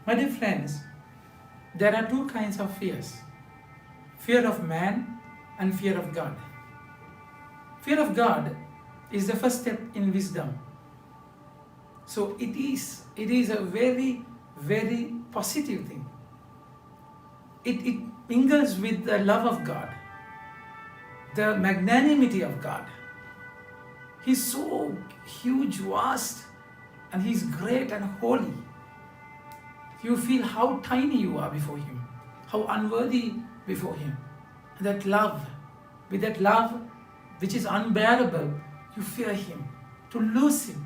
My dear friends, there are two kinds of fears: fear of man and fear of God. Fear of God is the first step in wisdom. So it is a very, very positive thing. It mingles with the love of God, the magnanimity of God. He's so huge, vast, and He's great and holy. You feel how tiny you are before Him, how unworthy before Him. And that love, with that love which is unbearable, you fear Him, to lose Him.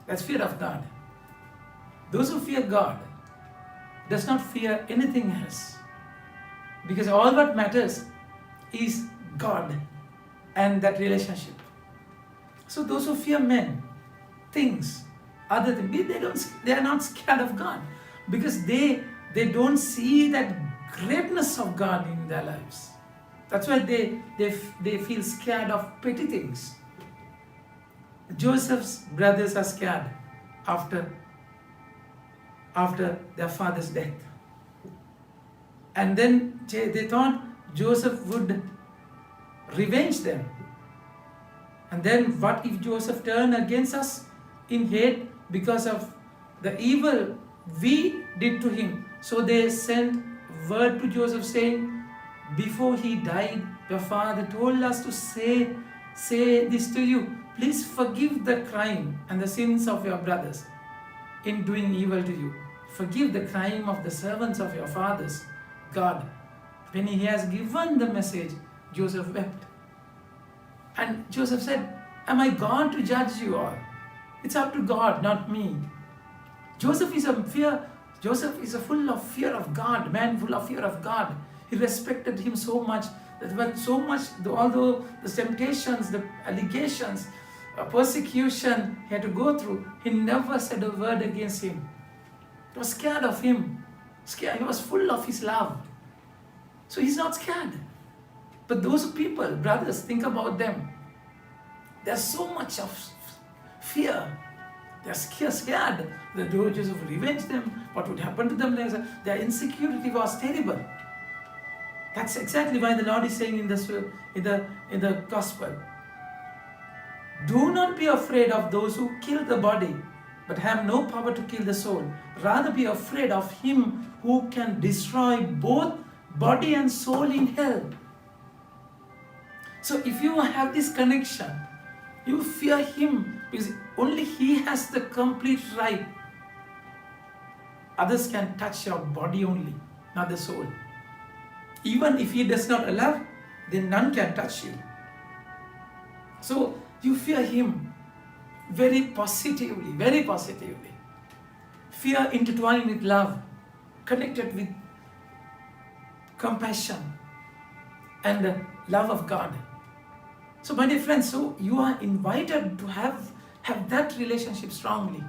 That's fear of God. Those who fear God does not fear anything else, because all that matters is God and that relationship. So those who fear men, things, other things, they are not scared of God, because they don't see that greatness of God in their lives. That's why they feel scared of petty things. Joseph's brothers are scared after their father's death. And then they thought Joseph would revenge them. And then what if Joseph turned against us in hate because of the evil we did to him? So they sent word to Joseph saying, before he died, your father told us to say this to you. Please forgive the crime and the sins of your brothers in doing evil to you. Forgive the crime of the servants of your fathers, God. When he has given the message, Joseph wept. And Joseph said, am I God to judge you all? It's up to God, not me. Joseph is full of fear of God, man full of fear of God. He respected him so much, although the temptations, the allegations, persecution he had to go through, he never said a word against him. He was scared of him. He was full of his love. So he's not scared. But those people, brothers, think about them. There's so much of fear. They're scared that Joseph would revenge them. What would happen to them later? Their insecurity was terrible. That's exactly why the Lord is saying in the gospel, do not be afraid of those who kill the body, but have no power to kill the soul. Rather be afraid of him who can destroy both body and soul in hell. So if you have this connection, you fear him, because only he has the complete right. Others can touch your body only, not the soul. Even if he does not allow, then none can touch you. So you fear him very positively, very positively. Fear intertwined with love, connected with compassion and the love of God. So my dear friends, so you are invited to have that relationship strongly.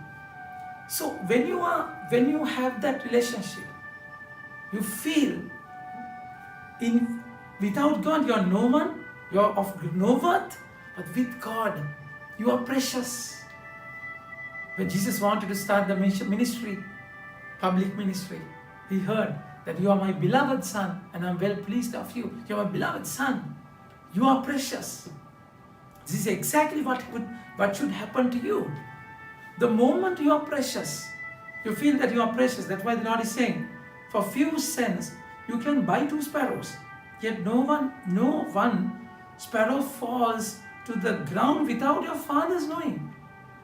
So when you have that relationship, you feel without God you are no one, you are of no worth, but with God you are precious. When Jesus wanted to start the ministry, public ministry, he heard that you are my beloved son and I am well pleased of you. You are my beloved son. You are precious. This is exactly what should happen to you. The moment you are precious, you feel that you are precious. That's why the Lord is saying, for few cents you can buy 2 sparrows. Yet no one sparrow falls to the ground without your Father's knowing.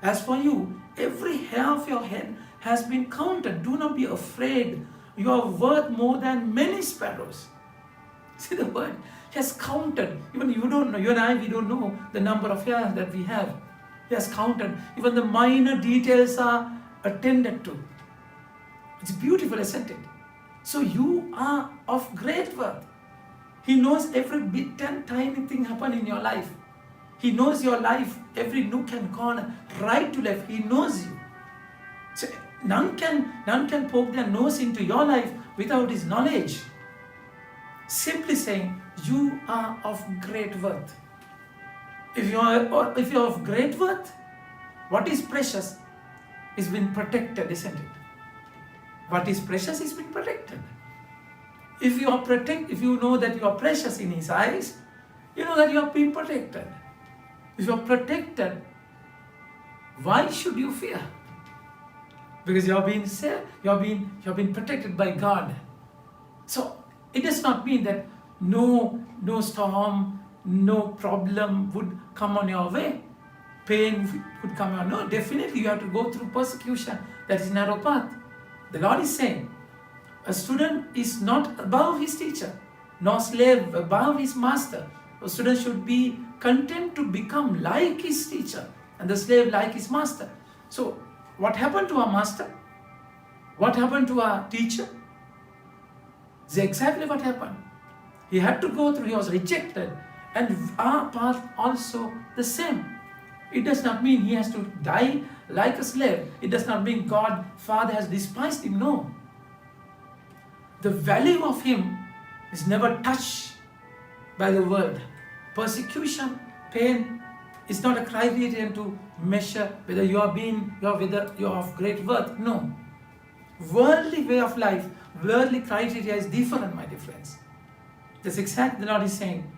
As for you, every hair of your head has been counted. Do not be afraid. You are worth more than many sparrows. See the word? He has counted. Even you don't know. You and I, we don't know the number of hairs that we have. He has counted. Even the minor details are attended to. It's beautiful, isn't it? So you are of great worth. He knows every bit and tiny thing happen in your life. He knows your life, every nook and corner, right to left. He knows you. So none can poke their nose into your life without his knowledge. Simply saying, you are of great worth. If you are of great worth, what is precious is been protected, isn't it? What is precious is being protected. If you know that you are precious in His eyes, you know that you are being protected. If you are protected, why should you fear? Because you are being saved, you are being protected by God. So it does not mean that no storm, no problem would come on your way. Pain would come on. No, definitely you have to go through persecution. That is narrow path. The Lord is saying, a student is not above his teacher, nor slave above his master. A student should be content to become like his teacher, and the slave like his master. So, what happened to our master? What happened to our teacher? It's exactly what happened. He had to go through, he was rejected, and our path also the same. It does not mean he has to die like a slave. It does not mean God, Father has despised him. No. The value of him is never touched by the world. Persecution, pain is not a criterion to measure whether you are of great worth. No. Worldly way of life, worldly criteria is different, my dear friends. That's exactly the Lord is saying.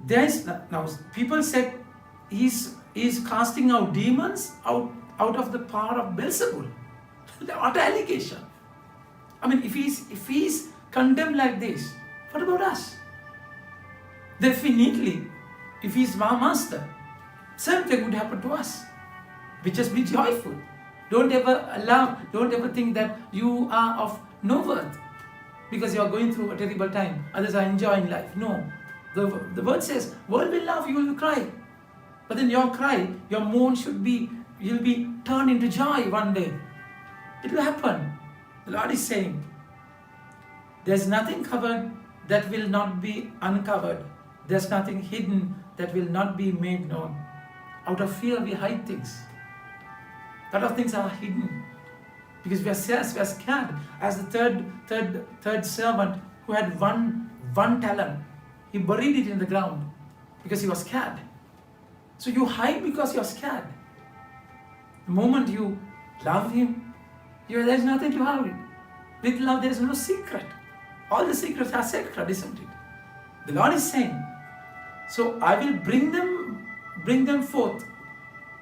Now people said he's casting out demons out of the power of Beelzebul. What an allegation! I mean, if he's condemned like this, what about us? Definitely, if he's our master, same thing would happen to us. We just be joyful. Don't ever think that you are of no worth because you are going through a terrible time. Others are enjoying life. No. The word says, world will laugh, you will cry. But then your cry, your mourn you'll be turned into joy one day. It will happen. The Lord is saying, there's nothing covered that will not be uncovered. There's nothing hidden that will not be made known. Out of fear, we hide things. A lot of things are hidden because we are scared. As the third servant who had one talent, he buried it in the ground because he was scared. So you hide because you are scared. The moment you love him, there's nothing to hide. With love, there is no secret. All the secrets are sacred, isn't it? The Lord is saying, so I will bring them forth.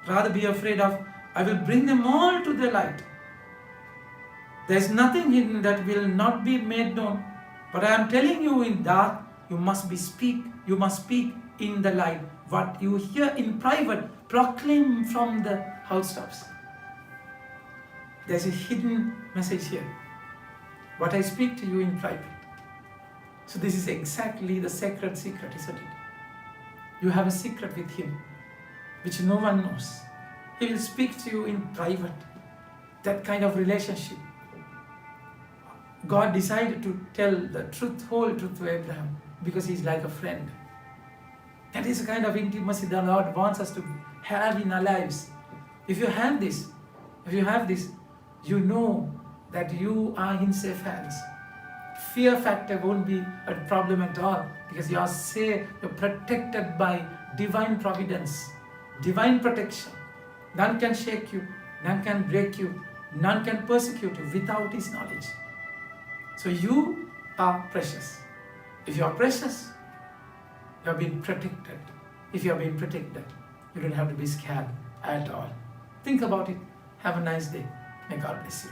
Rather be afraid of, I will bring them all to the light. There is nothing hidden that will not be made known. But I am telling you in dark, you must speak in the light. What you hear in private, proclaim from the housetops. There's a hidden message here. What I speak to you in private. So this is exactly the sacred secret, isn't it? You have a secret with him, which no one knows. He will speak to you in private. That kind of relationship. God decided to tell the whole truth to Abraham because he's like a friend. That is the kind of intimacy the Lord wants us to have in our lives. If you have this, you know that you are in safe hands. Fear factor won't be a problem at all because you are safe, you're protected by divine providence, divine protection. None can shake you, none can break you, none can persecute you without his knowledge. So you are precious. If you are precious, you have been protected. If you have been protected, you don't have to be scared at all. Think about it. Have a nice day. May God bless you.